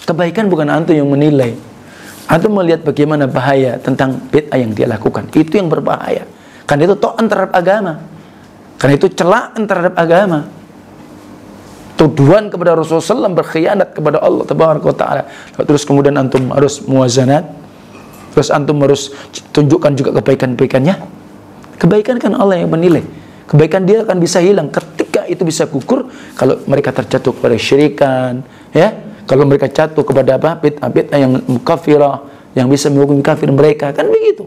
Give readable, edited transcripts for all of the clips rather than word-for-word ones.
Kebaikan bukan antum yang menilai. Antum melihat bagaimana bahaya tentang bid'ah yang dia lakukan. Itu yang berbahaya. Karena itu ta'an terhadap agama. Karena itu celaan terhadap agama. Tuduhan kepada Rasulullah SAW, berkhianat kepada Allah Tabaraka wa Ta'ala. Terus kemudian antum harus muwazanat. Terus antum harus tunjukkan juga kebaikan-kebaikannya. Kebaikan kan Allah yang menilai. Kebaikan dia akan bisa hilang ketika itu bisa gugur kalau mereka terjatuh kepada syirikan, ya. Kalau mereka jatuh kepada apa? Bid'ah yang mukafirah, yang bisa menghukumi kafir mereka, kan begitu.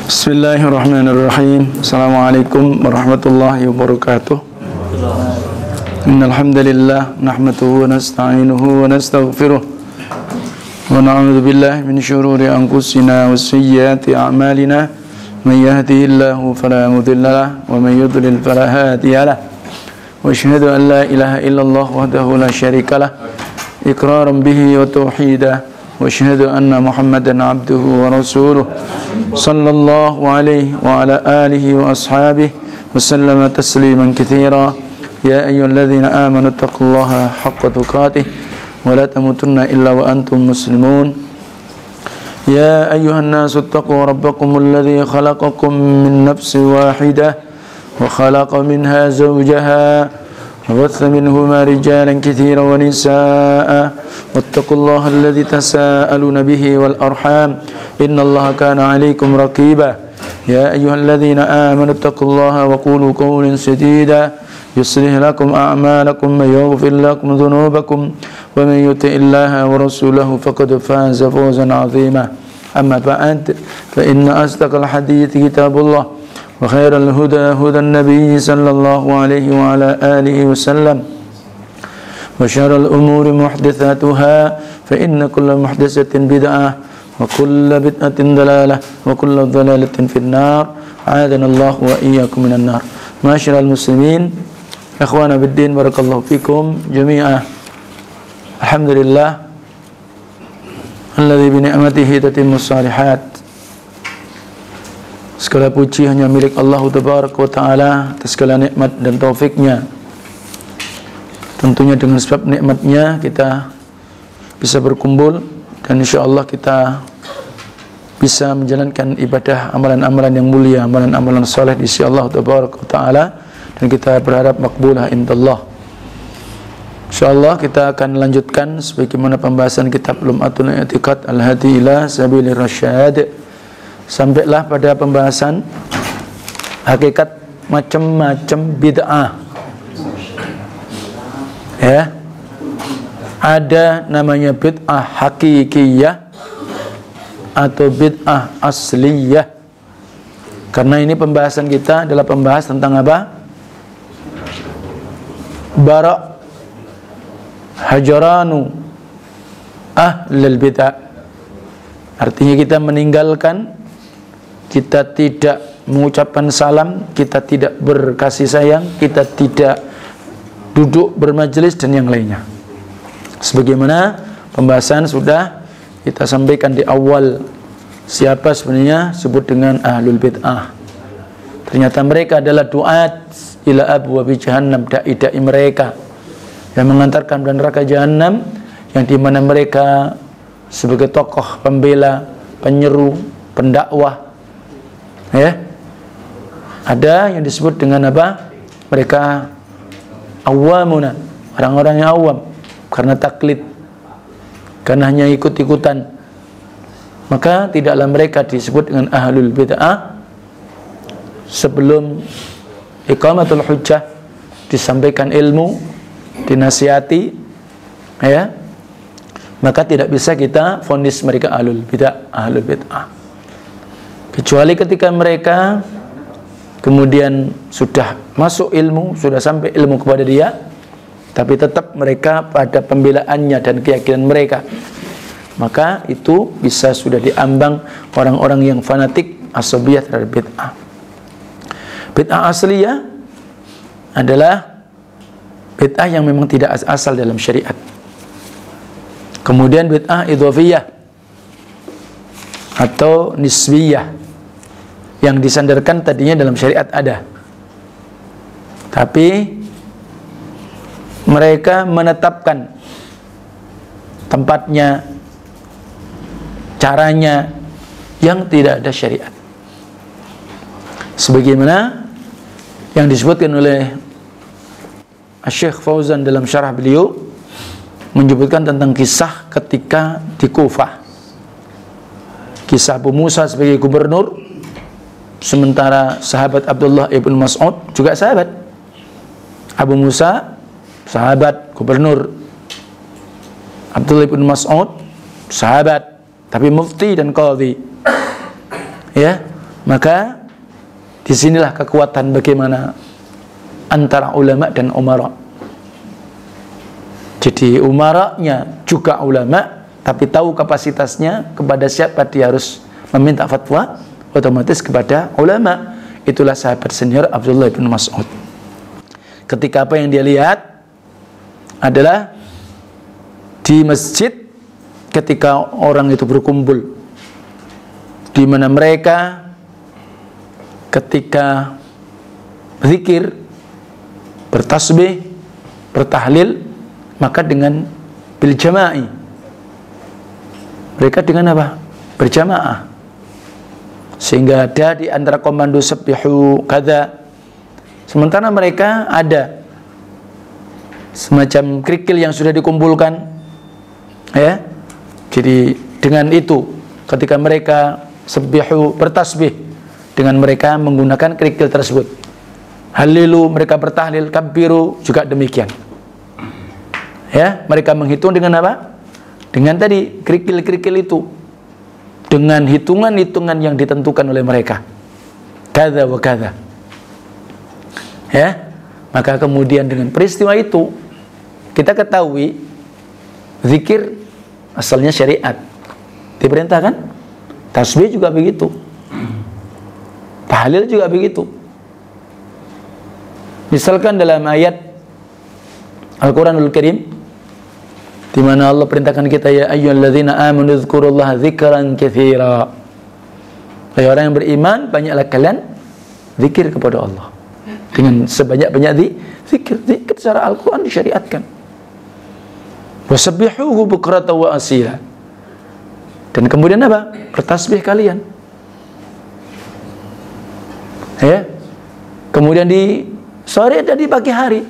Bismillahirrahmanirrahim. Assalamualaikum warahmatullahi wabarakatuh. Innal hamdalillah nahmaduhu wa nasta'inuhu wa nastaghfiruh. Wa na'udzu billahi min syururi anfusina wa sayyiati a'malina. Man yahdihillahu fala mudilla lahu wa man yudlil fala hadiya lahu. Wa asyhadu an la ilaha illallah wahdahu la syarika lahu iqraran bihi wa tauhidan. Wa asyhadu anna Muhammadan abduhu wa rasuluh sallallahu alaihi wa ala alihi wa ashabihi wa sallama tasliman katsira. Ya ayyuhalladzina amanu taqullaha haqqa tuqatih wa la tamutunna illa wa antum muslimun. Ya ayyuhan nasu taqu rabbakumul ladzi khalaqakum min nafsin wahidah wa khalaqa minha zawjaha wa batha minhuma rijalan katsiran wa nisaa'a wattaqullaha alladzi tasaaluna bihi wal arham innallaha kana 'alaykum raqiba. Ya ayyuhalladzina amanu taqullaha wa qulu qawlan sadida يصلح لكم أعمالكم ويغفر لكم ذنوبكم ومن يطع الله ورسوله فقد فاز فوزا عظيما. أما بعد فإن أصدق الحديث كتاب الله وخير الهدى هدى النبي صلى الله عليه وعلى آله وسلم وشر الأمور محدثاتها فإن كل محدثة بدعة وكل بدعة ضلالة وكل ضلالة في النار. أعاذنا الله وإياكم من النار. معاشر المسلمين, ikhwana biddin, barakallahu fikum jami'ah. Alhamdulillah alladzi bi ni'matihi tatimmus shalihat. Segala puji hanya milik Allah Tabaraka wa Ta'ala atas segala nikmat dan taufiknya. Tentunya dengan sebab nikmatnya kita bisa berkumpul dan insyaallah kita bisa menjalankan ibadah amalan-amalan yang mulia, amalan-amalan saleh di sisi Allah Tabaraka wa Ta'ala, dan kita berharap makbulah indallah. Insyaallah kita akan lanjutkan sebagaimana pembahasan kitab Lum'atul I'tiqad Al-Hadi ila Sabilir Rasyad. Sampailah pada pembahasan hakikat macam-macam bid'ah. Ya. Ada namanya bid'ah hakikiyah atau bid'ah asliyah. Karena ini pembahasan kita adalah pembahas tentang apa? Bara' hajaranu ahlul bid'ah. Artinya kita meninggalkan, kita tidak mengucapkan salam, kita tidak berkasih sayang, kita tidak duduk bermajelis dan yang lainnya. Sebagaimana pembahasan sudah kita sampaikan di awal, siapa sebenarnya sebut dengan ahlul bid'ah. Ternyata mereka adalah duat ila abwabi jahannam, dai-dai mereka yang mengantarkan ke neraka jahannam, yang dimana mereka sebagai tokoh pembela, penyeru, pendakwah, ya. Ada yang disebut dengan apa? Mereka awamuna, orang-orang yang awam karena taklid, karena hanya ikut-ikutan, maka tidaklah mereka disebut dengan ahlul bid'ah sebelum iqamatul hujjah, disampaikan ilmu, dinasihati, ya, maka tidak bisa kita vonis mereka ahlul bid'ah. Kecuali ketika mereka kemudian sudah masuk ilmu, sudah sampai ilmu kepada dia, tapi tetap mereka pada pembelaannya dan keyakinan mereka, maka itu bisa sudah diambang orang-orang yang fanatik asabiyah terhadap bid'ah. Bid'ah asliyah adalah bid'ah yang memang tidak asal dalam syariat. Kemudian bid'ah idhofiyah atau nisbiyah, yang disandarkan tadinya dalam syariat ada, tapi mereka menetapkan tempatnya, caranya yang tidak ada syariat. Sebagaimana yang disebutkan oleh Syekh Fauzan dalam syarah beliau, menyebutkan tentang kisah ketika di Kufah. Kisah Abu Musa sebagai gubernur, sementara sahabat Abdullah ibn Mas'ud juga sahabat. Abu Musa sahabat gubernur, Abdullah ibn Mas'ud sahabat tapi mufti dan qadhi. Ya, maka disinilah kekuatan bagaimana antara ulama dan umara. Jadi umaranya juga ulama, tapi tahu kapasitasnya kepada siapa dia harus meminta fatwa, otomatis kepada ulama. Itulah sahabat senior Abdullah bin Mas'ud. Ketika apa yang dia lihat adalah di masjid ketika orang itu berkumpul, di mana mereka ketika berzikir, bertasbih, bertahlil, maka dengan bil jama'i. Mereka dengan apa? Berjamaah. Sehingga ada di antara komando sabbihu kada. Sementara mereka ada semacam kerikil yang sudah dikumpulkan. Ya. Jadi dengan itu ketika mereka sabbihu bertasbih, dengan mereka menggunakan kerikil tersebut. Halilu mereka bertahlil, kabbiru juga demikian. Ya, mereka menghitung dengan apa? Dengan tadi kerikil-kerikil itu, dengan hitungan-hitungan yang ditentukan oleh mereka. Kadza wa kadza. Ya, maka kemudian dengan peristiwa itu kita ketahui zikir asalnya syariat. Diperintahkan. Tasbih juga begitu. Tahlil juga begitu. Misalkan dalam ayat Al-Quranul Karim, di mana Allah perintahkan kita, ya ayyuhalladzina amanu dzkurullaha dzikran katsira. Hai orang yang beriman, banyaklah kalian zikir kepada Allah. Dengan sebanyak-banyak zikir secara Al-Quran disyariatkan. Wasabbihuhu bukratan wa asila. Dan kemudian apa? Bertasbih kalian. Ya. Kemudian di sore dan di pagi hari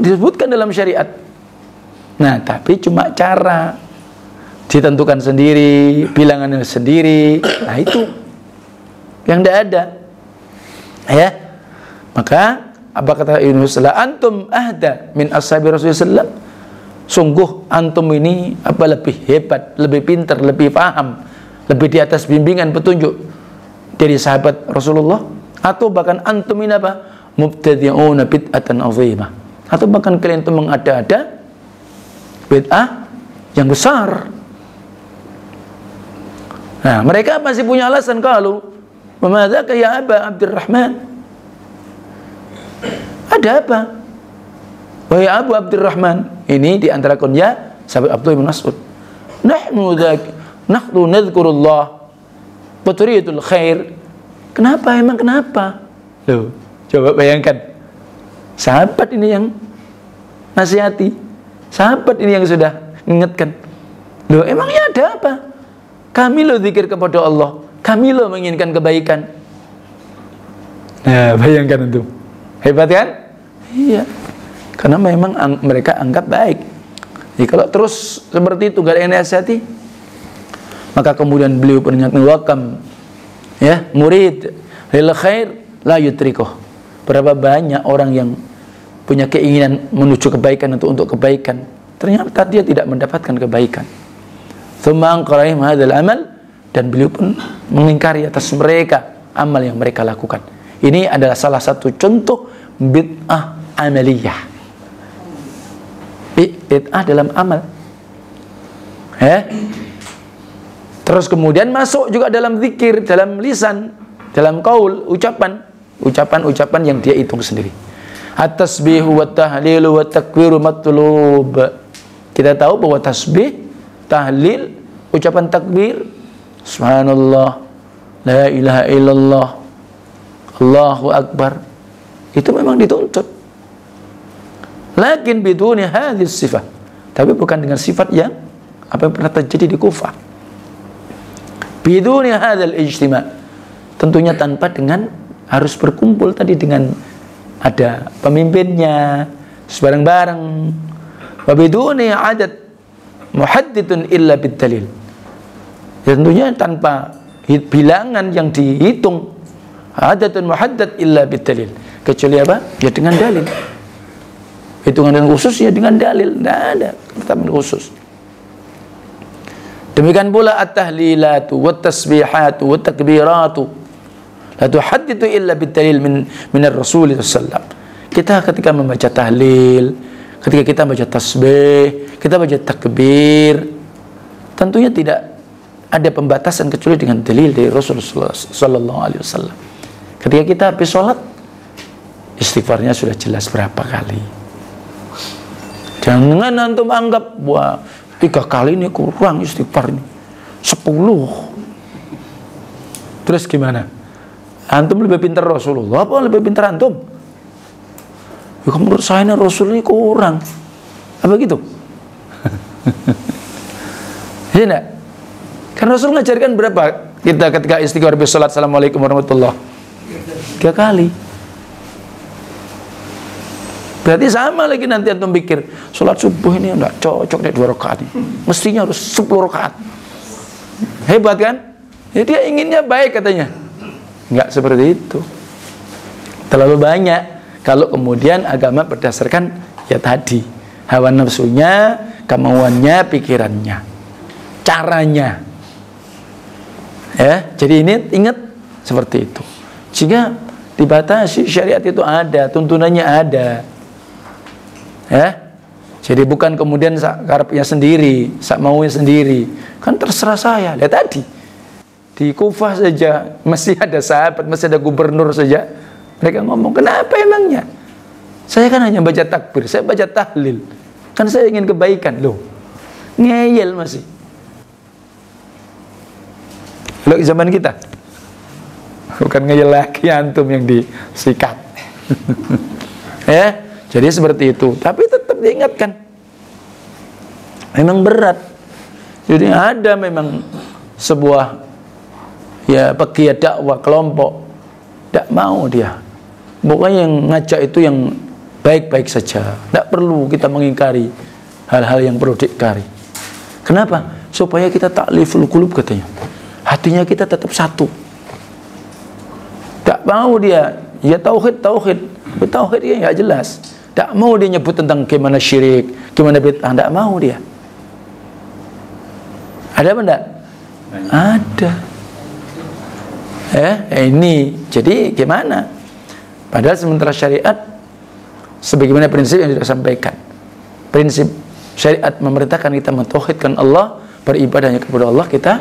disebutkan dalam syariat. Nah, tapi cuma cara ditentukan sendiri, bilangannya sendiri. Nah, itu yang tidak ada. Ya. Maka apa kata Ibnu Salah, antum ahda min ashabi Rasulullah sallallahu. Sungguh antum ini apa lebih hebat, lebih pintar, lebih paham, lebih di atas bimbingan petunjuk dari sahabat Rasulullah, atau bahkan antum ini apa? Mubtadi'una bid'atan 'azimah. Atau bahkan kalian itu mengada-ada bid'ah yang besar. Nah, mereka masih punya alasan kalau memadzaka ya Aba Abdurrahman. Ada apa? Wahai Abu Abdurrahman, ini di antara kunya sahabat Abdullah bin Mas'ud. Nahnu nadhkurullah wa turidul khair. Kenapa emang kenapa? Loh, coba bayangkan. Sahabat ini yang nasihati. Sahabat ini yang sudah mengingatkan. Loh, emangnya ada apa? Kami lo zikir kepada Allah. Kami lo menginginkan kebaikan. Nah, bayangkan itu. Hebat kan? Iya. Karena memang mereka anggap baik. Jadi kalau terus seperti itu gak ada yang nasihati, maka kemudian beliau pernyataan wakam, ya, murid lil khair la yutrikuh. Berapa banyak orang yang punya keinginan menuju kebaikan untuk kebaikan, ternyata dia tidak mendapatkan kebaikan. Tsumma anqarahum hadzal amal, dan beliau pun mengingkari atas mereka amal yang mereka lakukan. Ini adalah salah satu contoh bid'ah amaliyah. Bid'ah dalam amal. Terus kemudian masuk juga dalam zikir, dalam lisan, dalam qaul, ucapan yang dia hitung sendiri. At-tasbihu wa tahlilu wa takbiru matlub. Kita tahu bahwa tasbih, tahlil, ucapan takbir, subhanallah, la ilaha illallah, Allahu akbar, itu memang dituntut. Lakin biduni hadhis sifat. Tapi bukan dengan sifat yang apa yang pernah terjadi di Kufah. Biduni hadzal ijtima'. Tentunya tanpa dengan harus berkumpul tadi dengan ada pemimpinnya bareng-bareng. Wa biduni adat muhadditsun illa bidalil. Ya, tentunya tanpa bilangan yang dihitung. Adatun muhaddad illa bidalil. Kecuali apa? Ya dengan dalil. Hitungan yang khusus ya dengan dalil, tidak ada ketetapan khusus. Demikian pula at-tahlilatu wat-tasbihatu wat-takbiratu la tuhaddithu illa bid-dalil min ar-rasul sallallahu. Kita ketika membaca tahlil, ketika kita baca tasbih, kita baca takbir, tentunya tidak ada pembatasan kecuali dengan dalil dari Rasulullah sallallahu alaihi wasallam. Ketika kita habis sholat, istighfarnya sudah jelas berapa kali. Jangan antum anggap wah 3 kali ini kurang istighfar ini 10. Terus gimana? Antum lebih pintar Rasulullah apa lebih pintar antum? Ya, menurut saya ini Rasul ini kurang. Apa gitu? Ya enggak? Karena Rasul ngajarkan berapa kita ketika istighfar habis salat assalamualaikum warahmatullahi 3 kali. Berarti sama lagi nanti antum pikir sholat subuh ini enggak cocok deh 2 rakaat, mestinya harus 10 rakaat. Hebat kan? Ya, dia inginnya baik katanya. Enggak seperti itu. Terlalu banyak. Kalau kemudian agama berdasarkan ya tadi hawa nafsunya, kemauannya, pikirannya, caranya. Ya, jadi ini ingat seperti itu. Jika dibatasi syariat itu ada, tuntunannya ada. Ya, jadi bukan kemudian karepnya sendiri, sak maunya sendiri. Kan terserah saya. Lihat tadi di Kufah saja masih ada sahabat, masih ada gubernur saja. Mereka ngomong, kenapa emangnya? Saya kan hanya baca takbir, saya baca tahlil. Kan saya ingin kebaikan loh. Ngeyel masih. Kalau zaman kita, bukan ngeyel lagi antum yang disikat. Ya. Jadi seperti itu, tapi tetap diingatkan. Memang berat. Jadi ada memang sebuah ya pegiat dakwah kelompok tidak mau dia. Pokoknya yang ngajak itu yang baik-baik saja. Tidak perlu kita mengingkari hal-hal yang perlu diingkari. Kenapa? Supaya kita ta'liful qulub katanya. Hatinya kita tetap satu. Tak mau dia ya tauhid. Tauhid dia nggak jelas. Tak mau dia nyebut tentang gimana syirik, gimana bid'ah, tak mau dia. Ada apa enggak? Ada. Ini jadi gimana? Padahal sementara syariat sebagaimana prinsip yang sudah sampaikan. Prinsip syariat memerintahkan kita mentauhidkan Allah, beribadahnya kepada Allah, kita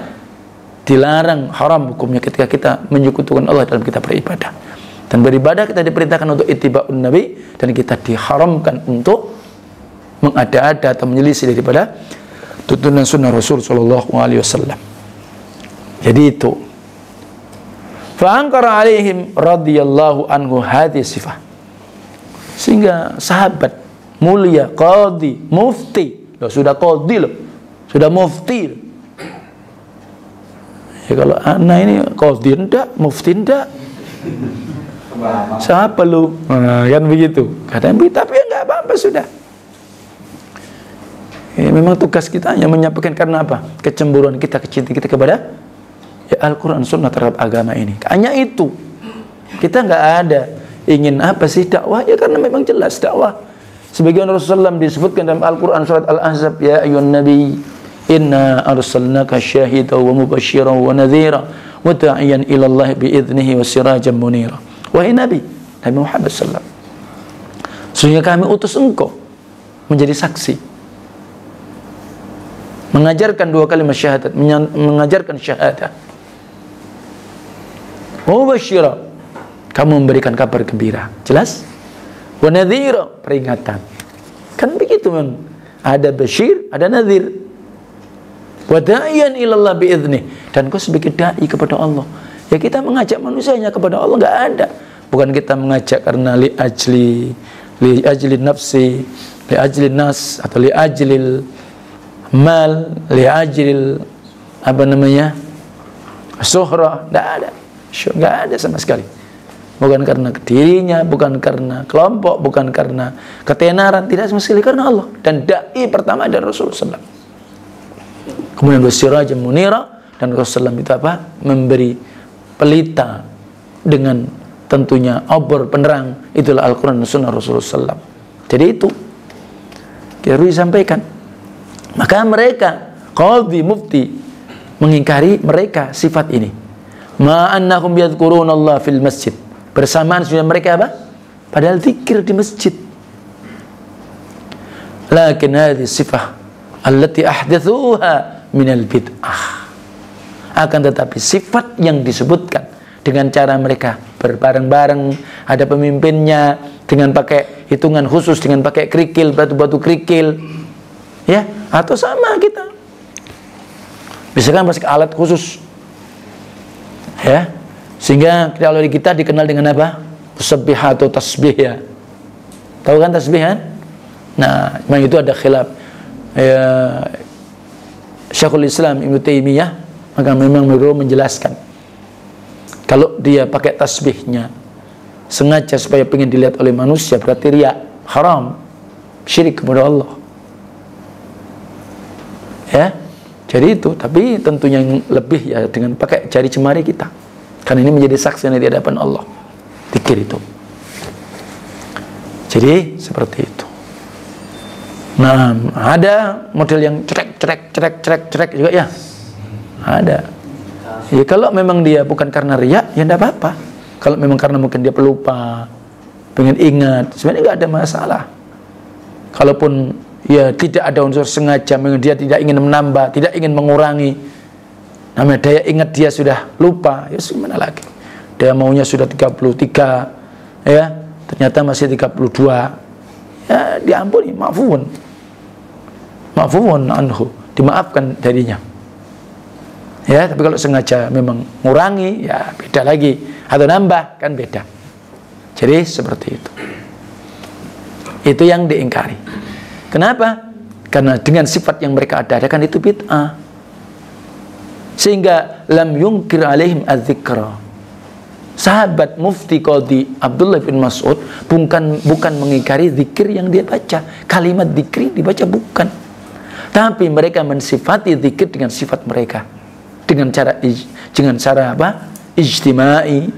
dilarang haram hukumnya ketika kita menyekutukan Allah dalam kita beribadah. Dan beribadah kita diperintahkan untuk ittiba'un nabi, dan kita diharamkan untuk mengada-ada atau menyelisih daripada tuntunan sunnah Rasul sallallahu alaihi wasallam. Jadi itu. Fa ankara alaihim radhiyallahu anhu hadhihi sifah. Sehingga sahabat mulia, qadhi, mufti, loh, sudah qadhi loh, sudah mufti loh. Ya kalau anak ini qadhi enggak, mufti enggak. Siapa lu? Nah, kan begitu. Kadang tapi ya nggak apa-apa sudah. Memang tugas kita hanya menyampaikan karena apa? Kecemburuan kita, kecintaan kita kepada ya Al-Quran Sunnah terhadap agama ini. Hanya itu. Kita nggak ada ingin apa sih dakwah ya, karena memang jelas dakwah. Sebagaimana Rasulullah disebutkan dalam Al-Quran surat Al-Ahzab, ya ayyuhan nabi inna arsalnaka syahidan wa mubasysyiran wa nadhira wa da'iyan ila Allah bi idnihi wa sirajan munira. Wahai Nabi Muhammad sallallahu, sehingga kami utus engkau menjadi saksi, mengajarkan 2 kalimat syahadat, mengajarkan syahadat. Mubasysyiran, kamu memberikan kabar gembira, jelas. Wa nadhira, peringatan. Kan begitu memang. Ada basyir, ada nadhir. Wa da'iyan ila Allah bi idnihi, dan kau sebagai dai kepada Allah. Ya kita mengajak manusianya kepada Allah, nggak ada. Bukan kita mengajak karena li ajli li ajli nafsi, li ajli nas, atau li ajlil mal, li ajlil apa namanya suhrah, nggak ada sama sekali. Bukan karena dirinya, bukan karena kelompok, bukan karena ketenaran, tidak sama sekali, karena Allah. Dan dai pertama adalah Rasulullah SAW. Kemudian wasirajan munira, dan Rasulullah SAW itu apa? Memberi pelita dengan tentunya obor penerang, itulah Al-Quran dan Sunnah Rasulullah SAW. Jadi itu harus disampaikan. Maka mereka qadhi mufti mengingkari mereka sifat ini. Ma'annahum yadhkuruna Allah fil masjid, bersamaan sudah mereka apa? Padahal zikir di masjid. Lakin hadhihi sifah allati ahdathuha minal bid'ah. Akan tetapi sifat yang disebutkan dengan cara mereka berbareng-bareng, ada pemimpinnya, dengan pakai hitungan khusus, dengan pakai kerikil, batu-batu kerikil, ya, atau sama kita misalkan pakai alat khusus, ya, sehingga kalau kita dikenal dengan apa? Musabbihah atau tasbih, ya. Tahu kan tasbihan? Nah, memang itu ada khilaf. Ya, Syekhul Islam Ibnu Taimiyah maka memang beliau menjelaskan kalau dia pakai tasbihnya sengaja supaya pengen dilihat oleh manusia, berarti riya, haram, syirik kepada Allah. Ya, jadi itu. Tapi tentunya yang lebih ya dengan pakai jari jemari kita, karena ini menjadi saksi di hadapan Allah. Zikir itu. Jadi seperti itu. Nah, ada model yang cerek juga, ya. Ada. Ya, kalau memang dia bukan karena riya, ya tidak apa-apa. Kalau memang karena mungkin dia pelupa, pengen ingat, sebenarnya nggak ada masalah. Kalaupun ya tidak ada unsur sengaja, dia tidak ingin menambah, tidak ingin mengurangi, namanya daya ingat dia sudah lupa, ya gimana lagi. Dia maunya sudah 33, ya, ternyata masih 32, ya diampuni, ma'fuun anhu, dimaafkan darinya. Ya, tapi kalau sengaja memang ngurangi, ya beda lagi, atau nambah, kan beda. Jadi seperti itu. Itu yang diingkari. Kenapa? Karena dengan sifat yang mereka adakan itu bid'ah. Sehingga lam yungkir alaihim adzikra. Sahabat Mufti Qadhi Abdullah bin Mas'ud bukan mengingkari zikir yang dia baca. Kalimat zikir dibaca bukan. Tapi mereka mensifati zikir dengan sifat mereka. Dengan cara apa? Ijtimai,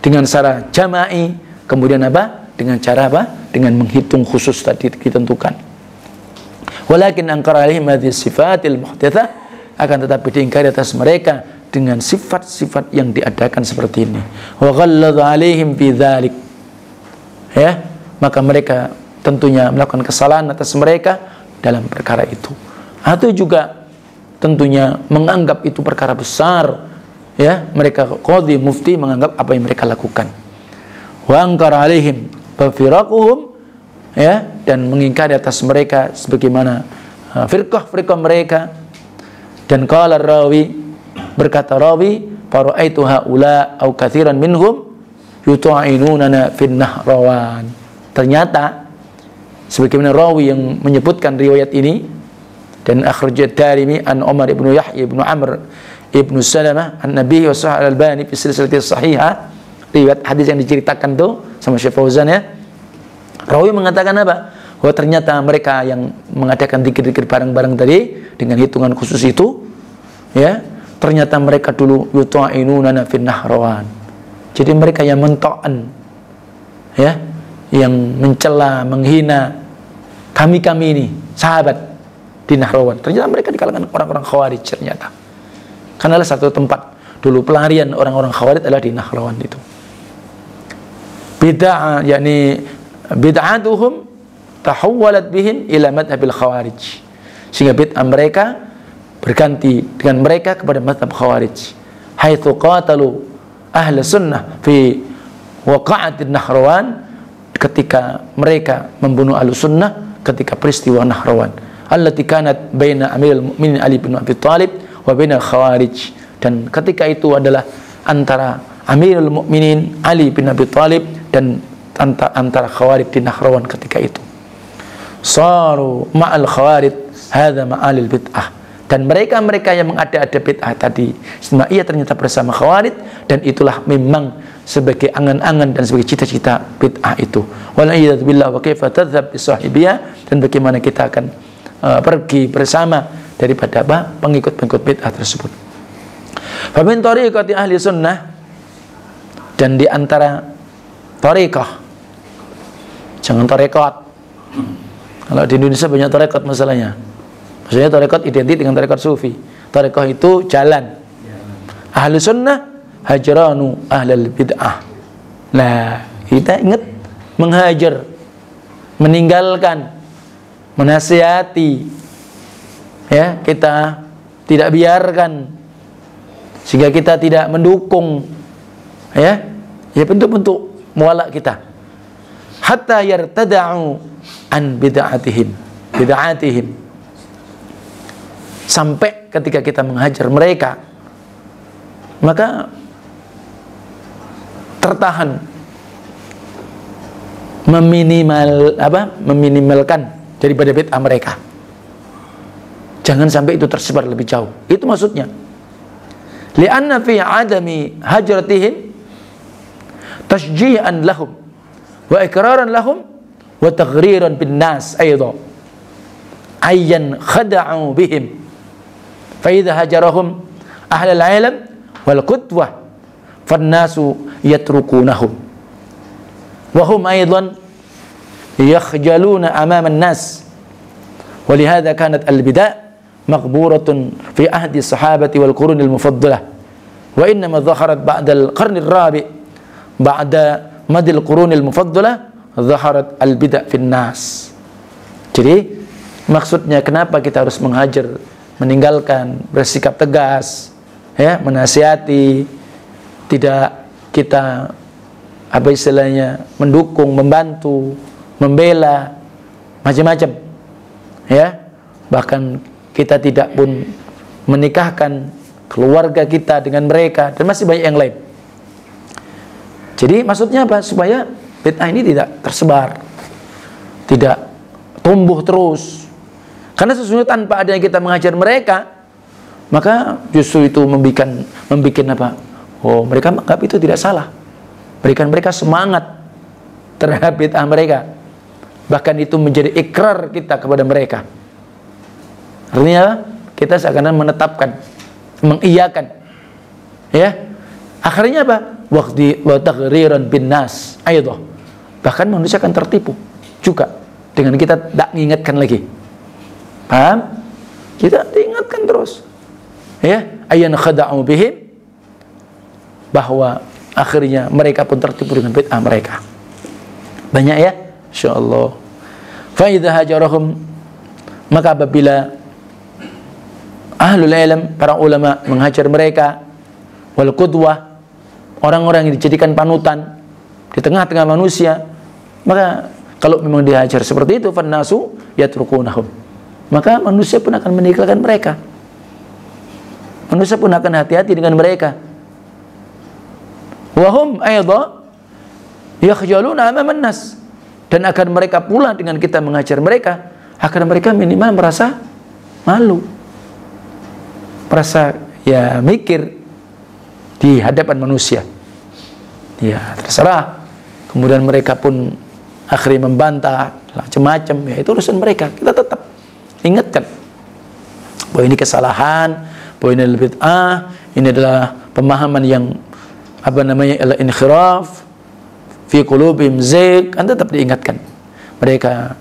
dengan cara jama'i, kemudian apa? Dengan cara apa? Dengan menghitung khusus tadi ditentukan. Walakin angkara alaihim hadhihi sifatil muhdatsah, akan tetapi diingkari atas mereka dengan sifat-sifat yang diadakan seperti ini. Wa ghalladha alaihim fi dzalik. Ya, maka mereka tentunya melakukan kesalahan atas mereka dalam perkara itu. Atau juga tentunya menganggap itu perkara besar, ya, mereka qadhi mufti menganggap apa yang mereka lakukan. Wa angkara alaihim fafiraquhum, ya, dan mengingkari atas mereka sebagaimana firqah mereka. Dan qala rawi, berkata rawi, fara'aitu haula au katsiran minhum yuta'inunana fin nahrawan. Ternyata sebagaimana rawi yang menyebutkan riwayat ini, dan akhrajat Darimi an Umar ibnu Yahya ibnu Amr ibnu Salamah an Nabi wa sahih al-Albani fi silsilatil sahihah, riwayat hadis yang diceritakan tuh sama Syekh Fauzan, ya. Rawi mengatakan apa? Bahwa ternyata mereka yang mengadakan zikir-zikir bareng-bareng tadi dengan hitungan khusus itu, ya, ternyata mereka dulu yuta'inunana fin nahrawan. Jadi mereka yang mento'an, ya, yang mencela, menghina kami-kami ini, sahabat di Nahrawan. Ternyata mereka di kalangan orang-orang Khawarij ternyata. Karena adalah satu tempat dulu pelarian orang-orang Khawarij adalah di Nahrawan itu. Bid'ah, yakni bid'atuhum tahawwalat bihim ila madhabil Khawarij. Sehingga bid'ah mereka berganti dengan mereka kepada madhab Khawarij. Haitsu qatalu ahli sunnah fi waqa'atin Nahrawan, ketika mereka membunuh ahli sunnah ketika peristiwa Nahrawan. Allati kanat baina Amirul Mukminin Ali bin Abi Thalib wa bainal Khawarij, dan ketika itu adalah antara Amirul Mukminin Ali bin Abi Thalib dan antara Khawarij di Nahrawan ketika itu. Saru ma'al Khawarij hadza ma'alil bid'ah. Dan mereka-mereka yang mengada-ada bid'ah tadi, ia ternyata bersama Khawarij, dan itulah memang sebagai angan-angan dan sebagai cita-cita bid'ah itu. Wal'iyadu billah wa kaifa tadhhab bisahibiyah, dan bagaimana kita akan pergi bersama daripada pengikut-pengikut bid'ah tersebut. Fa min tariqati ahli sunnah, dan di antara tariqah, jangan tarekat. Kalau di Indonesia banyak tarekat masalahnya. Maksudnya tarekat identik dengan tarekat sufi. Tarekat itu jalan. Ahli sunnah hajranu ahlal bid'ah. Nah, kita ingat menghajar, meninggalkan, menasihati, ya, kita tidak biarkan, sehingga kita tidak mendukung, ya bentuk-bentuk mualak kita, hatta yartada'u an bid'atihim, sampai ketika kita menghajar mereka, maka tertahan, meminimalkan daripada bid'ah mereka. Jangan sampai itu tersebar lebih jauh. Itu maksudnya. Li'anna fi adami hajratihim tashji'an lahum wa ikraran lahum wa taghriran bin nas ayda ayyan khada'u bihim fa idha hajarahum ahlal ilm wal qudwah fan nasu yatrukunahum wa hum aydan yakhjaluna amama an-nas wa lihadha kanat al-bida' maqburatun fi ahdi sahabati wal qurun al-mufaddalah wa innama dhaharat ba'da al-qarn ar-rabi' ba'da madil qurun al-mufaddalah dhaharat al-bida' fi an-nas. Jadi maksudnya kenapa kita harus menghajar, meninggalkan, bersikap tegas, ya, menasihati, tidak kita mendukung, membantu, membela, macam-macam, ya, bahkan kita tidak pun menikahkan keluarga kita dengan mereka, dan masih banyak yang lain. Jadi maksudnya apa? Supaya bid'ah ini tidak tersebar, tidak tumbuh terus. Karena sesungguhnya tanpa adanya kita mengajar mereka, maka justru itu membikin apa? Oh, mereka menganggap itu tidak salah. Berikan mereka semangat terhadap bid'ah mereka. Bahkan itu menjadi ikrar kita kepada mereka. Artinya kita seakan-akan menetapkan, mengiyakan, ya. Akhirnya apa? Waqti wa taghriran bin nas aydah. Bahkan manusia akan tertipu juga dengan kita tak mengingatkan lagi. Paham? Kita diingatkan terus, ya, ayyan khada'u bihim, bahwa akhirnya mereka pun tertipu dengan bid'ah mereka. Banyak, ya, insyaallah. Fa idza hajarahum, maka apabila ahlul ilm, para ulama, menghajar mereka, wal qudwah, orang-orang yang dijadikan panutan di tengah-tengah manusia, maka kalau memang dihajar seperti itu, fannasu yatrukunahum, maka manusia pun akan meninggalkan mereka. Manusia pun akan hati-hati dengan mereka. Wahum aidha yakhjaluna amaman nas, dan akan mereka pula dengan kita mengajar mereka, akan mereka minimal merasa malu, merasa, ya, mikir di hadapan manusia. Ya, terserah. Kemudian mereka pun akhirnya membantah macam-macam, ya, itu urusan mereka. Kita tetap ingatkan bahwa ini kesalahan, bahwa ini adalah bid'ah, ini adalah pemahaman yang inkhiraf fi qulubihim zayg, tetap diingatkan. Mereka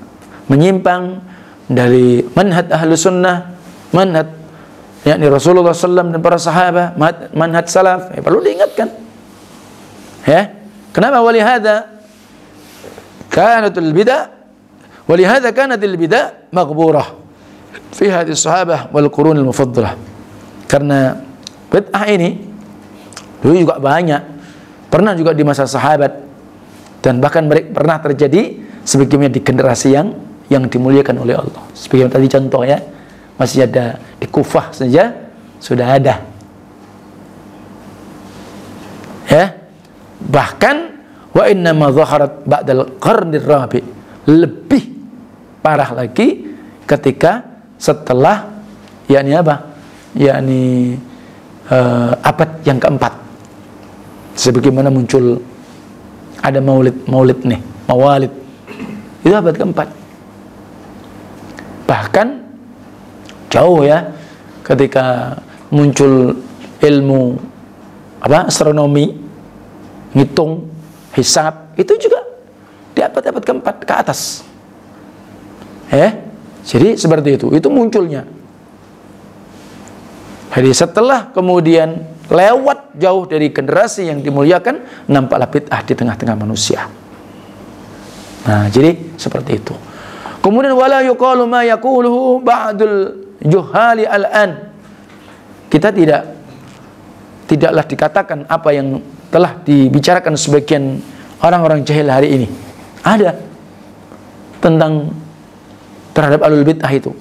menyimpang dari manhaj ahlu sunnah, manhaj yakni Rasulullah SAW dan para sahabat, manhaj salaf, ya, perlu diingatkan, ya. Kenapa? Walihada kanatul bid'ah, walihada kanatil bid'ah maghburah fi hadhihi sahabah wal qurun al mufaddalah. Karena bid'ah ini dulu juga banyak, pernah juga di masa sahabat, dan bahkan pernah terjadi sebagaimana di generasi yang dimuliakan oleh Allah. Sebagaimana tadi contoh, ya, masih ada di Kufah saja sudah ada, ya. Bahkan Wa inna ma zaharat ba'dal qarnir rabi'. Lebih parah lagi ketika setelah yakni apa? Yakni abad yang keempat. Sebagaimana muncul ada maulid nih, mawalid. Itu abad keempat. Bahkan jauh ya ketika muncul ilmu astronomi, ngitung, hisab, itu juga di abad-abad keempat ke atas. Jadi seperti itu munculnya. Jadi setelah kemudian lewat jauh dari generasi yang dimuliakan, nampaklah bid'ah di tengah-tengah manusia. Nah, jadi seperti itu. Kemudian wala yuqalu ma yaquluhu ba'dul juhali al-an. Kita tidaklah dikatakan apa yang telah dibicarakan sebagian orang-orang jahil hari ini. Ada tentang terhadap ahlul bid'ah itu.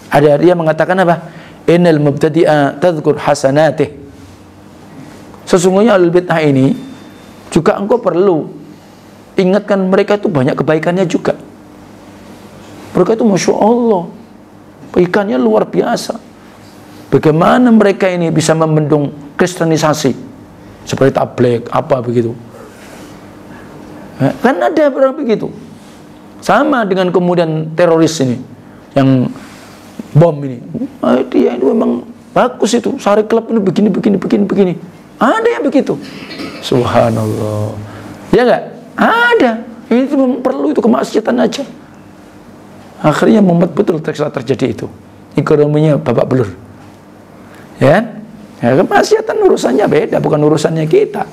Ada dia mengatakan apa? Innal mubtadi'a tadhkur hasanatih. Sesungguhnya ahlul bid'ah ini juga engkau perlu ingatkan mereka itu banyak kebaikannya juga. Mereka itu Masya Allah, kebaikannya luar biasa. Bagaimana mereka ini bisa membendung kristenisasi seperti tabligh apa begitu. Kan ada orang begitu. Sama dengan kemudian teroris ini yang bom ini. Dia itu memang bagus itu. Sari klub ini begini. Ada yang begitu. Subhanallah. Ya enggak? Ada. Itu perlu itu kemaksiatan aja. Akhirnya membuat betul terjadi itu. Ekonominya babak belur. Ya, kemaksiatan urusannya beda, bukan urusannya kita.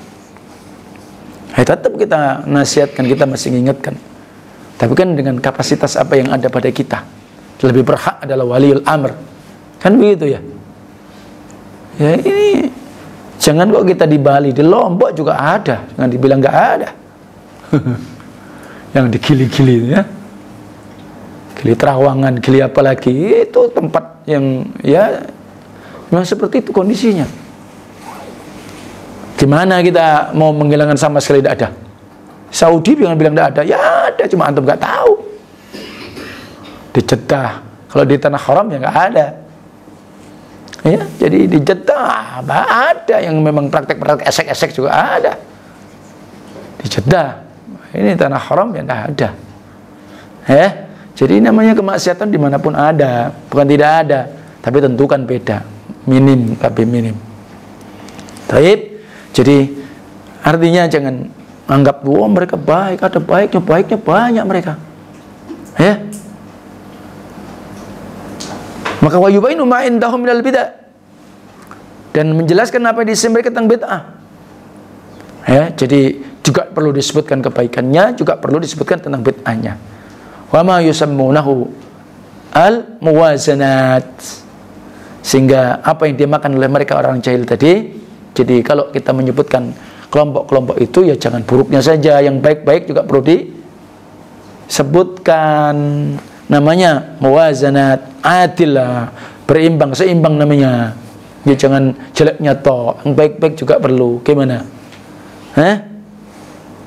Tetap kita nasihatkan, kita masih mengingatkan. Tapi kan dengan kapasitas apa yang ada pada kita. Lebih berhak adalah waliul amr. Kan begitu ya. Ya ini jangan kok kita di Bali, di Lombok juga ada. Jangan dibilang nggak ada. Yang digili-gili ya. Gili Trawangan, gili apa lagi, itu tempat yang ya memang seperti itu kondisinya. Gimana kita mau menghilangkan sama sekali tidak ada? Saudi bilang tidak ada, ya ada, cuma antum nggak tahu. Di Jeddah, kalau di tanah haram ya nggak ada. Ya, jadi di Jeddah ada yang memang praktek-praktek esek-esek juga ada. Di Jeddah, ini tanah haram ya nggak ada. Jadi namanya kemaksiatan dimanapun ada, bukan tidak ada, tapi tentukan beda, minim tapi minim. Taib. Jadi artinya jangan anggap mereka baik, ada baiknya banyak mereka. Ya. Maka wa yubainu ma indahum minal bid'ah, dan menjelaskan apa yang disebut mereka tentang bid'ah. Ya, jadi juga perlu disebutkan kebaikannya, juga perlu disebutkan tentang bid'ahnya. Wa ma yusammunahu al-muwazanat, sehingga apa yang dimakan oleh mereka orang jahil tadi. Jadi kalau kita menyebutkan kelompok-kelompok itu ya jangan buruknya saja, yang baik-baik juga perlu disebutkan. Namanya muwazanat, adilah, berimbang, seimbang namanya. Ya jangan jeleknya toh, yang baik-baik juga perlu. Gimana?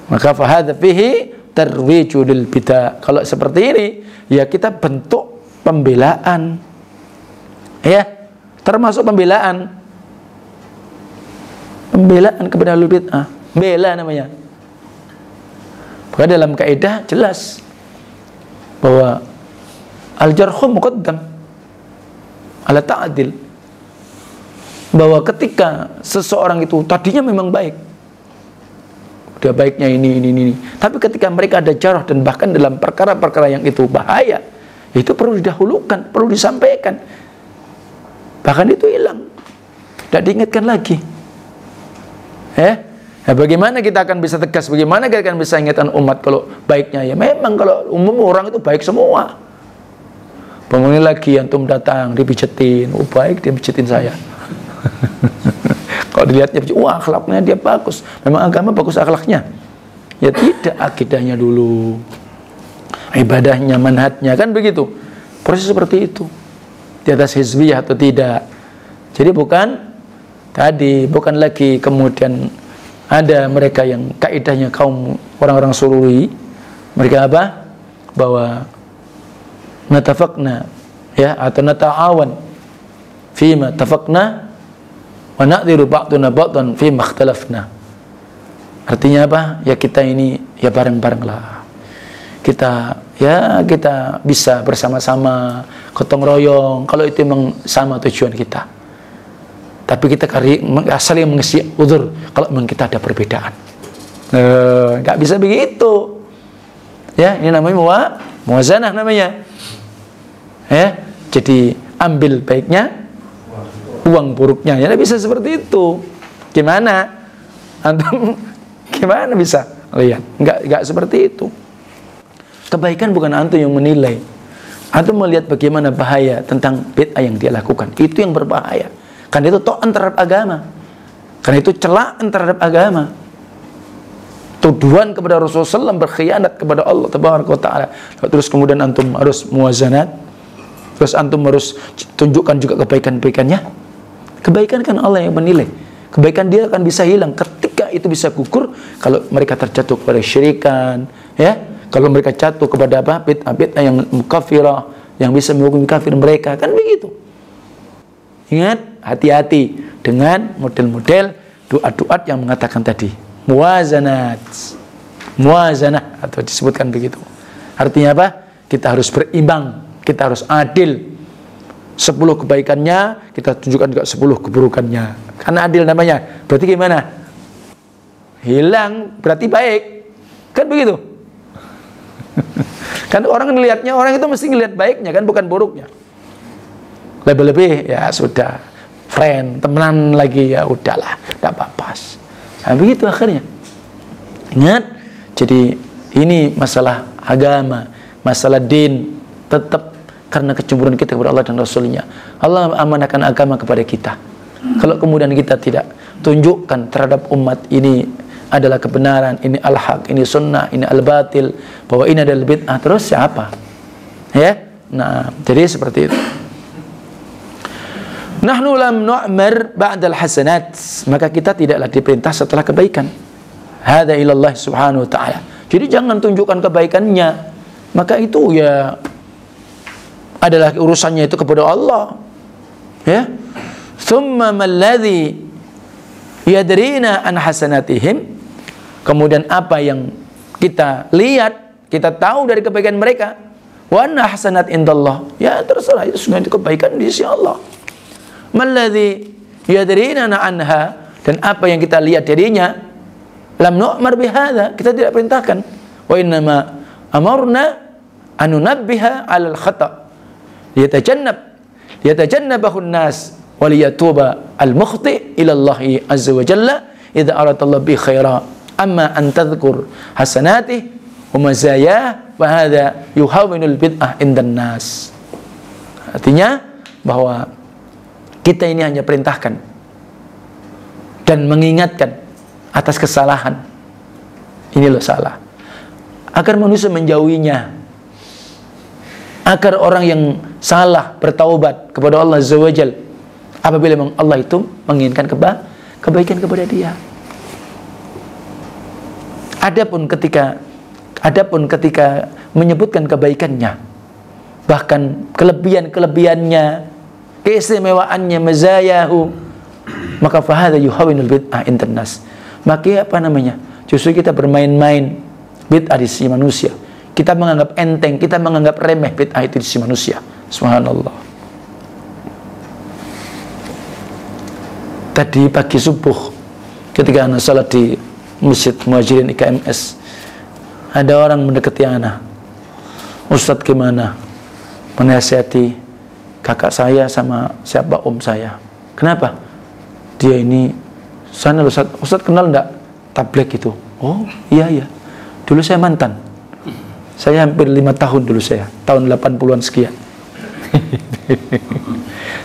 Maka fahadha fihi tarwijul bid'ah. Kalau seperti ini ya kita bentuk pembelaan. Ya, termasuk pembelaan kepada ahlul bid'ah. Bela namanya. Bahkan dalam kaidah jelas bahwa al-jarhu muqaddam ala ta'dil, bahwa ketika seseorang itu tadinya memang baik, dia baiknya ini, tapi ketika mereka ada jarh dan bahkan dalam perkara-perkara yang itu bahaya, itu perlu didahulukan, perlu disampaikan, bahkan itu hilang, tidak diingatkan lagi. Nah, bagaimana kita akan bisa tegas, bagaimana kita akan bisa ingatkan umat kalau baiknya? Ya memang kalau umum orang itu baik semua. Bangunin lagi, antum datang dipijetin, baik dia pijetin saya. Kalau dilihatnya, wah akhlaknya dia bagus, memang agama bagus akhlaknya. Ya tidak, akidahnya dulu, ibadahnya, manhajnya, kan begitu. Proses seperti itu, di atas hizbiyah atau tidak. Jadi bukan lagi kemudian Ada mereka yang kaidahnya kaum orang-orang Sururi, mereka apa? Bahwa natafaqna, ya, atau nata'awan fima tafaqna wa na'dziru ba'duna ba'dan fima ikhtalafna. Artinya apa? Ya kita ini ya bareng-bareng lah. Kita bisa bersama-sama, gotong royong kalau itu memang sama tujuan kita. Tapi kita saling mengisi udzur kalau memang kita ada perbedaan. Nggak bisa begitu. Ya, ini namanya muwazanah namanya. Ya, jadi ambil baiknya, uang buruknya. Ya, bisa seperti itu. Gimana? Antum gimana bisa lihat? Nggak seperti itu. Kebaikan bukan antum yang menilai. Antum melihat bagaimana bahaya tentang bid'ah yang dia lakukan. Itu yang berbahaya. Karena itu ta'an terhadap agama. Karena itu celaan terhadap agama. Tuduhan kepada Rasulullah SAW, berkhianat kepada Allah Taala. Terus kemudian antum harus muwazanat. Terus antum harus tunjukkan juga kebaikan-kebaikannya. Kebaikan kan Allah yang menilai. Kebaikan dia akan bisa hilang ketika itu bisa gugur kalau mereka terjatuh kepada syirikan, ya. Kalau mereka jatuh kepada apa? Bid'ah yang mukafirah, yang bisa menghukumi kafir mereka, kan begitu. Ingat, hati-hati dengan model-model doa-doa yang mengatakan tadi muwazanah atau disebutkan begitu. Artinya apa? Kita harus berimbang, kita harus adil. 10 kebaikannya kita tunjukkan juga 10 keburukannya. Karena adil namanya. Berarti gimana? Hilang berarti baik. Kan begitu? Kan orang ngelihatnya, orang itu mesti ngelihat baiknya kan, bukan buruknya. Lebih-lebih ya sudah, friend, temenan lagi ya udahlah, tidak apa-apa. Nah, begitu akhirnya. Ingat, jadi ini masalah agama, masalah din, tetap karena kecemburuan kita kepada Allah dan Rasulnya. Allah amanahkan agama kepada kita. Kalau kemudian kita tidak tunjukkan terhadap umat ini adalah kebenaran, ini al-haq, ini sunnah, ini al-batil, bahwa ini adalah bid'ah, terus siapa? Ya, nah, jadi seperti itu. Nahnu lam nu'mar ba'dal hasanat, maka kita tidaklah diperintah setelah kebaikan. Hada ilallah subhanahu wa ta'ala. Jadi jangan tunjukkan kebaikannya, maka itu ya adalah urusannya itu kepada Allah. Ya. Thumma malladhi yadrina an hasanatihim, kemudian apa yang kita lihat, kita tahu dari kebaikan mereka, wa anna hasanat indallah, ya terserah, itu semua itu kebaikan di sisi Allah. Malladzi yadrina anha, dan apa yang kita lihat darinya, lam nu'mar bihadza, kita tidak perintahkan. Wa innama amarna an nunabbiha 'alal khata' liyatajannabahu an-nas wa liyatuba al-mukhti' ila Allah azza wa jalla idza arada Allah bi khaira, amma an tadhkur hasanatihi wa mazayah wa hadza yuhawinul bid'ah indan nas. Artinya bahwa kita ini hanya perintahkan dan mengingatkan atas kesalahan. Ini loh salah, agar manusia menjauhinya, agar orang yang salah bertaubat kepada Allah Azza wa Jalla apabila memang Allah itu menginginkan kebaikan kepada dia. Adapun ketika menyebutkan kebaikannya, bahkan kelebihannya, keistimewaannya, mazayahu, maka fahadha yuhawinul bid'ah internas. Maka apa namanya? Justru kita bermain-main bid'ah di sisi manusia. Kita menganggap enteng, kita menganggap remeh bid'ah itu di sisi manusia. Subhanallah. Tadi pagi subuh ketika anak salat di Masjid Muhajirin IKMS, ada orang mendekati anak. Ustadz gimana menasihati kakak saya sama siapa om saya? Kenapa? Dia ini sana Ustadz kenal enggak tablek itu? Oh iya, dulu saya mantan. Saya hampir 5 tahun dulu saya, tahun 80-an sekian.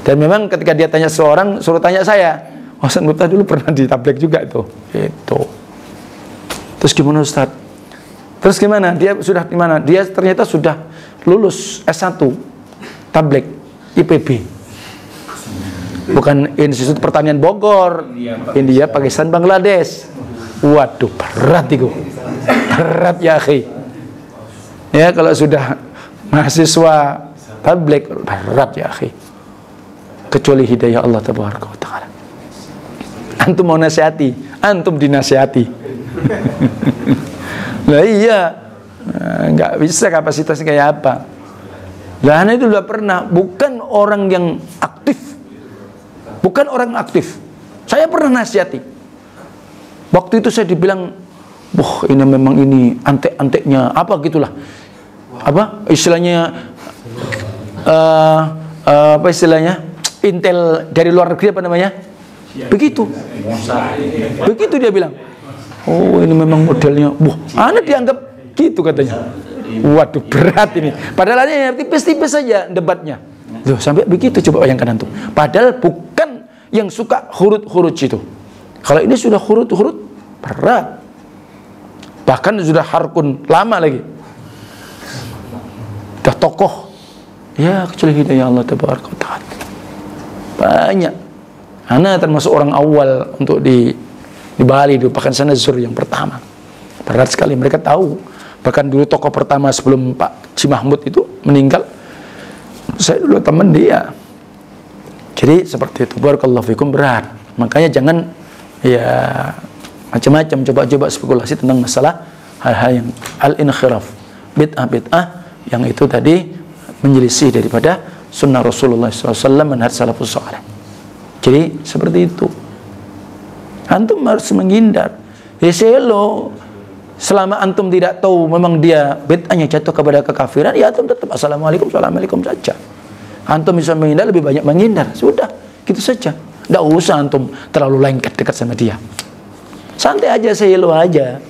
Dan memang ketika dia tanya seorang, suruh tanya saya, Ustadz Miftah dulu pernah di tablek juga itu. Terus gimana Ustadz? Terus gimana? Dia sudah di mana? Dia ternyata sudah lulus S1 tablek IPB. Bukan Institut Pertanian Bogor, India, Pakistan, Bangladesh. Waduh, berat itu. Berat ya akhi. Ya, kalau sudah mahasiswa tabligh berat ya akhi. Kecuali hidayah Allah tabaraka wa taala. Antum mau nasihati, antum dinasihati. Lah iya, nggak bisa kapasitasnya kayak apa. Lah ana itu udah pernah, bukan orang yang aktif. Bukan orang aktif. Saya pernah nasihati. Waktu itu saya dibilang, wah ini memang ini antek-anteknya apa gitulah. Apa istilahnya? Apa istilahnya? Intel dari luar negeri apa namanya? Begitu. Begitu dia bilang. Oh ini memang modelnya. Wah, ana dianggap gitu katanya. Waduh berat ini. Padahal ini tipis-tipis saja debatnya. Loh, sampai begitu coba bayangkan antum. Padahal bukan yang suka huruf-huruf itu. Kalau ini sudah huruf-huruf berat. Bahkan sudah harkun lama lagi. Dah tokoh. Ya kecuali hidayah Allah tabaraka wa taala. Banyak. Ana termasuk orang awal untuk di Bali, di Pekan Sanazur yang pertama. Berat sekali, mereka tahu. Bahkan dulu tokoh pertama sebelum Pak Haji Mahmud itu meninggal, saya dulu teman dia. Jadi seperti itu. Barakallahu fikum, berat. Makanya jangan ya macam-macam coba-coba spekulasi tentang masalah hal-hal yang al-inkhiraf, bid'ah yang itu tadi menyelisih daripada sunnah Rasulullah SAW, manhaj salafus saleh. Jadi seperti itu. Antum harus menghindar. Selo, selama antum tidak tahu memang dia bid'ahnya jatuh kepada kekafiran, ya antum tetap assalamualaikum saja. Antum bisa menghindar, lebih banyak menghindar. Sudah, gitu saja. Tidak usah antum terlalu lengket dekat sama dia. Santai aja, selo aja.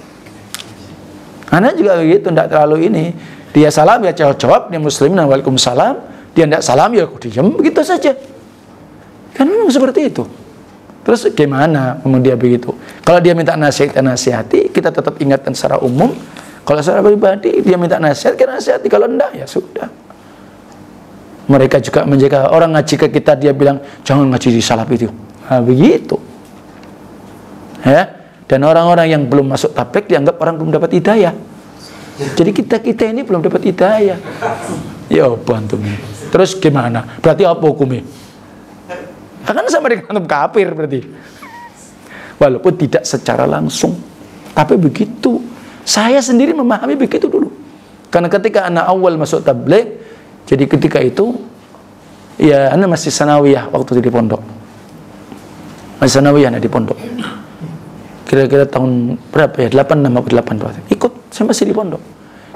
Anak juga begitu, tidak terlalu ini. Dia salam ya jawab, dia muslim, waalaikumsalam. Dia tidak salam ya aku diam, begitu saja. Kan memang seperti itu. Terus gimana memang dia begitu? Kalau dia minta nasihat, nasihati, kita tetap ingatkan secara umum. Kalau secara pribadi dia minta nasihat, kita nasihati. Kalau enggak ya sudah. Mereka juga menjaga orang ngaji ke kita, dia bilang jangan ngaji di salaf itu. Nah, begitu. Ya. Dan orang-orang yang belum masuk tabligh dianggap orang belum dapat hidayah. Jadi kita ini belum dapat hidayah. Ya bantu. Terus gimana? Berarti apa hukumnya? Akan sama dengan antum kafir berarti. Walaupun tidak secara langsung, tapi begitu. Saya sendiri memahami begitu dulu. Karena ketika anak awal masuk tabligh, jadi ketika itu ya anak masih sanawiyah waktu di pondok. Masih sanawiyah di pondok. Kira-kira tahun berapa ya? 86 atau 88. Ikut, saya masih di pondok.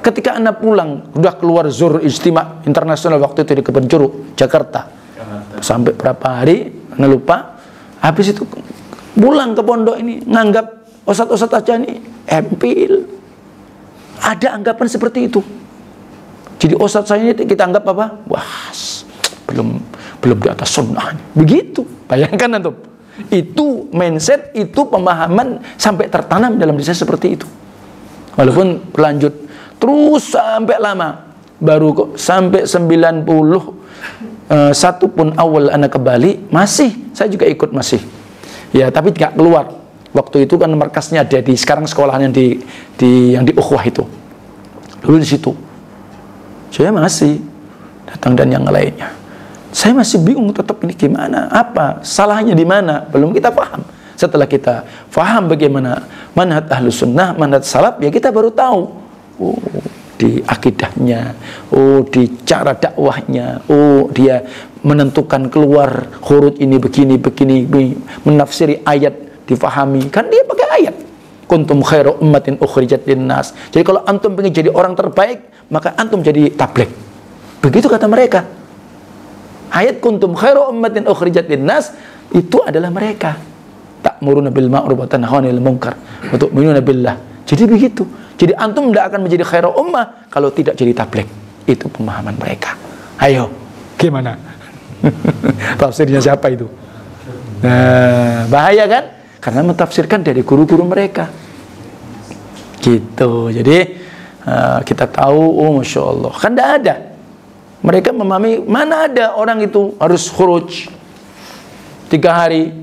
Ketika anak pulang, udah keluar zur ijtima internasional waktu itu di Kebenjuru, Jakarta. Sampai berapa hari, anak lupa. Habis itu pulang ke pondok ini, nganggap ustadz aja nih, empil. Ada anggapan seperti itu. Jadi ustadz saya ini kita anggap apa? Wah, belum di atas sunnah. Begitu. Bayangkan antum. Itu mindset, itu pemahaman sampai tertanam dalam diri saya seperti itu. Walaupun berlanjut terus sampai lama, baru kok sampai 91 pun awal anak ke Bali, masih saya juga ikut masih. Ya, tapi nggak keluar. Waktu itu kan markasnya ada di sekarang sekolahan yang di Ukhuwah itu. Dulu di situ. Saya masih datang dan yang lainnya. Saya masih bingung tetap ini gimana, apa salahnya di mana, belum kita paham. Setelah kita paham bagaimana manhaj ahlus sunnah, manhaj salaf, ya kita baru tahu. Oh, di akidahnya, oh di cara dakwahnya, oh dia menentukan keluar huruf ini begini, menafsiri ayat difahami. Kan dia pakai ayat. Kuntum khairu ummatin ukhrijat linnas. Jadi kalau antum pengen jadi orang terbaik, maka antum jadi tabligh. Begitu kata mereka. Ayat kuntum khairu ummatin ukhrijat linnas itu adalah mereka. Ta'muruna bil ma'ruf wa tanhauna 'anil munkar wa tu'minuna billah. Jadi begitu. Jadi antum tidak akan menjadi khairu ummah kalau tidak jadi tabligh. Itu pemahaman mereka. Ayo, gimana? Tafsirnya siapa itu? Nah, bahaya kan? Karena mentafsirkan dari guru-guru mereka. Gitu. Jadi kita tahu, oh masya Allah, kan tidak ada. Mereka memahami, mana ada orang itu harus khuruj 3 hari.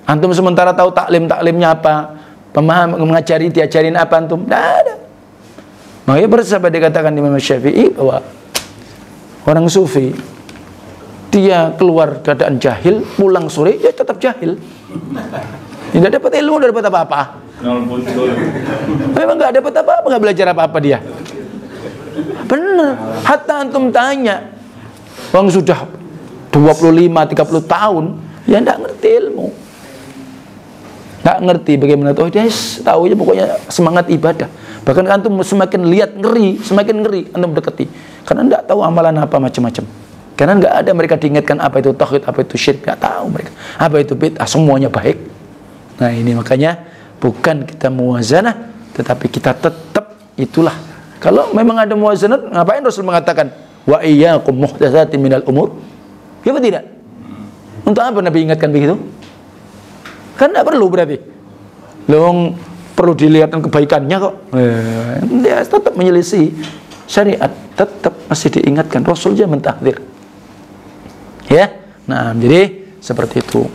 Antum sementara tahu taklimnya apa, pemaham mengajari, diajarin apa antum? Tidak ada. Makanya bersahabat dikatakan Imam Syafi'i bahwa orang sufi dia keluar keadaan jahil, pulang sore dia tetap jahil. Tidak dapat ilmu, tidak dapat apa-apa. Memang nggak dapat apa-apa, nggak belajar apa-apa dia. Benar. Hatta antum tanya, orang sudah 25-30 tahun, ya nggak ngerti ilmu. Nggak ngerti bagaimana tuh, dia tahu aja pokoknya semangat ibadah. Bahkan antum semakin lihat ngeri, semakin ngeri antum dekati. Karena nggak tahu amalan apa macam-macam. Karena nggak ada mereka diingatkan apa itu tauhid, apa itu syirik, nggak tahu mereka. Apa itu bid'ah, semuanya baik. Nah ini makanya bukan kita muwazanah, tetapi kita tetap itulah. Kalau memang ada muwazanah, ngapain Rasul mengatakan wa iyyakum muhdatsatin minal umur? Ya apa tidak? Untuk apa Nabi ingatkan begitu? Kan tidak perlu berarti. Long perlu dilihatkan kebaikannya kok. Dia tetap menyelisih syariat, tetap masih diingatkan. Rasul aja mentahdzir. Ya, nah jadi seperti itu.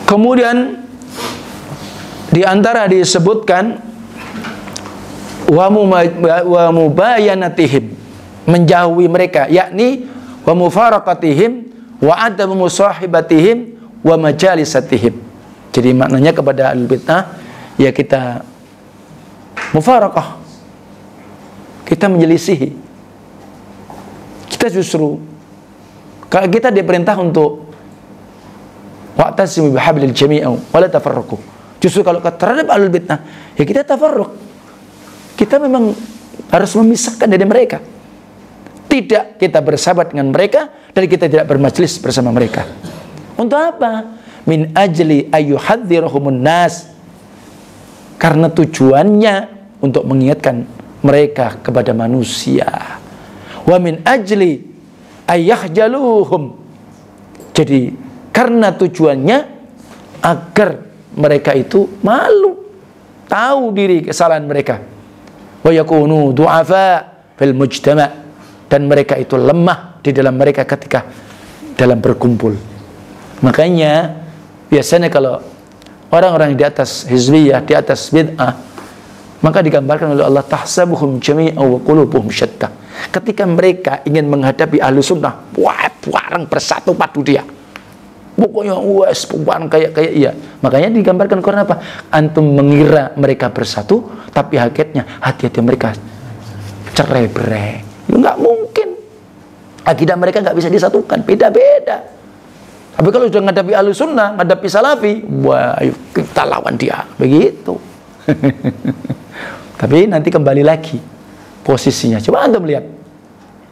Kemudian di antara disebutkan wa mubayanatihim, menjauhi mereka, yakni wa mufaraqatihim wa adamu musahibatihim wa majalisatihim. Jadi maknanya kepada al-bid'ah ya kita mufaraqah, kita menyelisihi. Kita justru kalau kita diperintah untuk wa'tasimu bihablil jami'a wa la tafarraqu. Justru kalau terhadap ahlul bid'ah ya kita tafarruq. Kita memang harus memisahkan dari mereka. Tidak kita bersahabat dengan mereka dan kita tidak bermajlis bersama mereka. Untuk apa? Min ajli ayyuhadzirahumun nas. Karena tujuannya untuk mengingatkan mereka kepada manusia. Wa min ajli ayyahjaluhum. Jadi karena tujuannya agar mereka itu malu, tahu diri kesalahan mereka. Wa yakunu du'afa fil mujtama', dan mereka itu lemah di dalam mereka ketika dalam berkumpul. Makanya biasanya kalau orang-orang di atas hizbiyah, di atas bid'ah, maka digambarkan oleh Allah tahsabuhum jami'an wa qulubuhum syatta. Ketika mereka ingin menghadapi ahlu sunnah, wah, bareng bersatu padu dia. Pokoknya wes bareng kayak iya. Makanya digambarkan karena apa? Antum mengira mereka bersatu, tapi hakikatnya hati-hati mereka cerai-berai. Nggak mungkin. Akidah mereka nggak bisa disatukan, beda-beda. Tapi kalau sudah menghadapi ahlu sunnah, menghadapi salafi, wah, ayo kita lawan dia, begitu. Tapi nanti kembali lagi posisinya. Coba antum lihat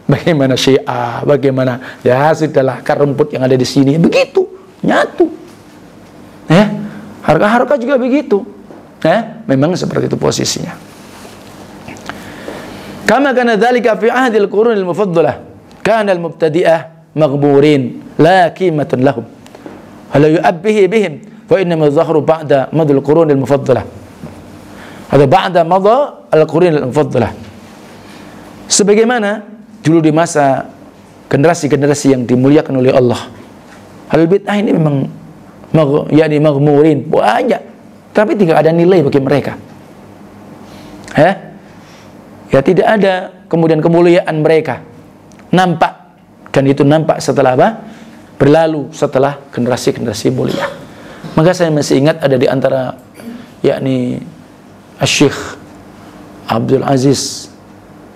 bagaimana Syiah, bagaimana ya sudahlah akar rumput yang ada di sini, begitu nyatu. Harga-harga juga begitu. Memang seperti itu posisinya. Kama kana dzalika fi ahdil qurunil mufaddalah, kana al-mubtadi'ah maghburin la qimatun lahum. Ala yu'abbihi bihim wa innama dhahru ba'da madul qurunil mufaddalah. Ada ba'da madha al-qurunil mufaddalah. Sebagaimana dulu di masa generasi-generasi yang dimuliakan oleh Allah, al-bid'ah ini memang yakni maghmurin banyak, tapi tidak ada nilai bagi mereka. Ya tidak ada kemudian kemuliaan mereka nampak, dan itu nampak setelah apa? Berlalu setelah generasi-generasi mulia. Maka saya masih ingat ada di antara yakni Syekh Abdul Aziz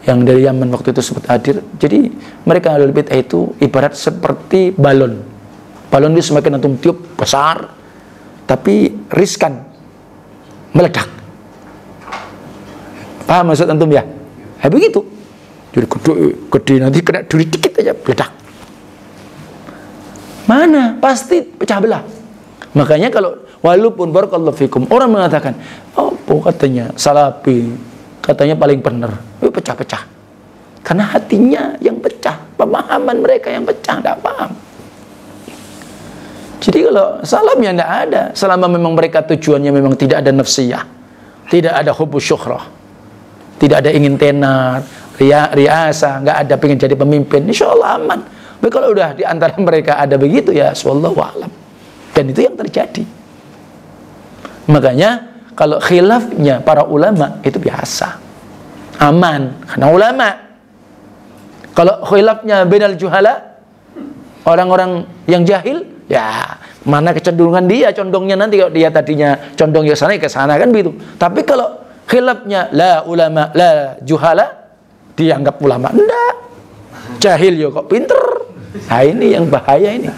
yang dari Yaman waktu itu sempat hadir. Jadi mereka ahlul bid'ah itu ibarat seperti balon. Balon itu semakin antum tiup besar, tapi riskan meledak. Paham maksud antum ya? Begitu. Jadi gede nanti kena duri dikit aja meledak. Mana? Pasti pecah belah. Makanya kalau walaupun barakallahu fikum orang mengatakan, oh katanya salafi, katanya paling benar, pecah-pecah. Karena hatinya yang pecah, pemahaman mereka yang pecah, tidak paham. Jadi kalau salam ya tidak ada, selama memang mereka tujuannya memang tidak ada nafsiyah, tidak ada hubbu syuhrah, tidak ada ingin tenar, riasa, nggak ada pengen jadi pemimpin, insya Allah aman. Tapi kalau udah di antara mereka ada begitu ya wallahu a'lam. Dan itu yang terjadi. Makanya kalau khilafnya para ulama itu biasa, aman karena ulama. Kalau khilafnya bainal juhala, orang-orang yang jahil, ya mana kecenderungan dia, condongnya nanti kalau dia tadinya condong ke sana kan begitu. Tapi kalau khilafnya la ulama la juhala, dianggap ulama enggak, jahil ya kok pinter. Nah ini yang bahaya ini.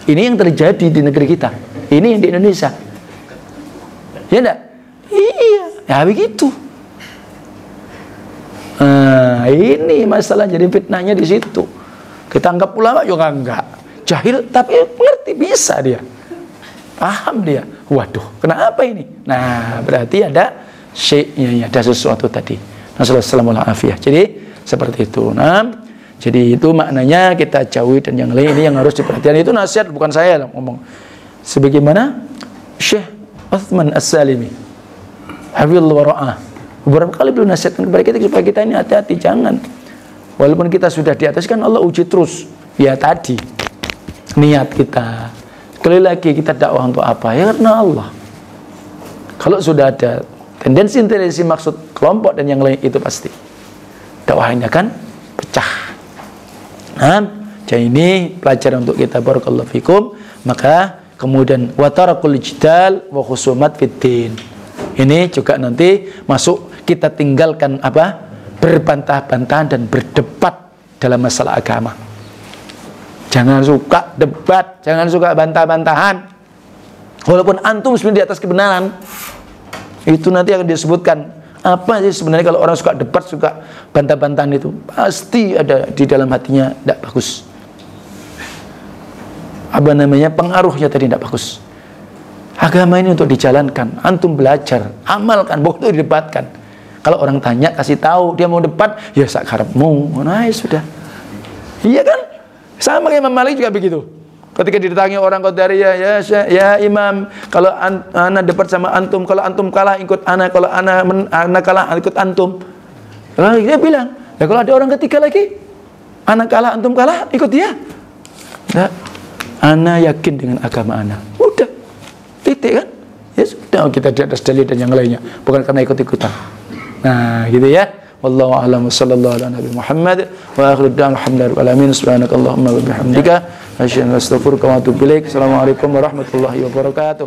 Ini yang terjadi di negeri kita. Ini yang di Indonesia. Ya enggak? Iya, ya begitu. Nah, ini masalah jadi fitnahnya di situ. Kita anggap ulama juga enggak. Jahil tapi mengerti, bisa dia. Paham dia. Waduh, kenapa ini? Nah, berarti ada syai'nya, ada sesuatu tadi. Nasallallahu alaihi. Jadi seperti itu. Nah, jadi itu maknanya kita jauhi dan yang lain ini yang harus diperhatikan. Itu nasihat bukan saya ngomong. Sebagaimana Syekh Utsman As-Salimi hafizallahu wa ra'ah. Beberapa kali beliau nasihatkan kepada kita supaya kita ini hati-hati, jangan. Walaupun kita sudah di atas kan Allah uji terus. Ya tadi niat kita. Sekali lagi kita dakwah untuk apa? Ya karena Allah. Kalau sudah ada tendensi maksud kelompok dan yang lain itu pasti dakwahnya kan pecah. Nah, jadi ini pelajaran untuk kita barakallahu fikum. Maka kemudian watarakul jidal wa khusumat fiddin. Ini juga nanti masuk kita tinggalkan apa? Berbantah-bantahan dan berdebat dalam masalah agama. Jangan suka debat, jangan suka bantah-bantahan. Walaupun antum sebenarnya di atas kebenaran. Itu nanti akan disebutkan apa sih sebenarnya kalau orang suka debat, suka bantah-bantahan itu pasti ada di dalam hatinya tidak bagus. Apa namanya, pengaruhnya tadi tidak bagus. Agama ini untuk dijalankan, antum belajar, amalkan, bukan untuk didebatkan. Kalau orang tanya, kasih tahu, dia mau debat, ya sakarepmu, nah ya sudah. Iya kan? Sama kayak Imam Malik juga begitu. Ketika didatangi orang Qadariyah, ya Imam, kalau ana debat sama antum, kalau antum kalah ikut ana, kalau ana kalah ikut antum. Lalu dia bilang, ya kalau ada orang ketiga lagi, ana kalah, antum kalah, ikut dia. Nah, ana yakin dengan agama ana. Udah, titik kan? Ya sudah, kita di atas dalil dan yang lainnya, bukan karena ikut-ikutan. Nah, gitu ya. Wallahu a'lam, sallallahu ala nabi Muhammad wa akhiru da'wana alhamdulillahi rabbil alamin. Subhanakallahumma wa bihamdika asyhadu an la ilaha illa anta astaghfiruka wa atubu ilaik. Assalamualaikum warahmatullahi wabarakatuh.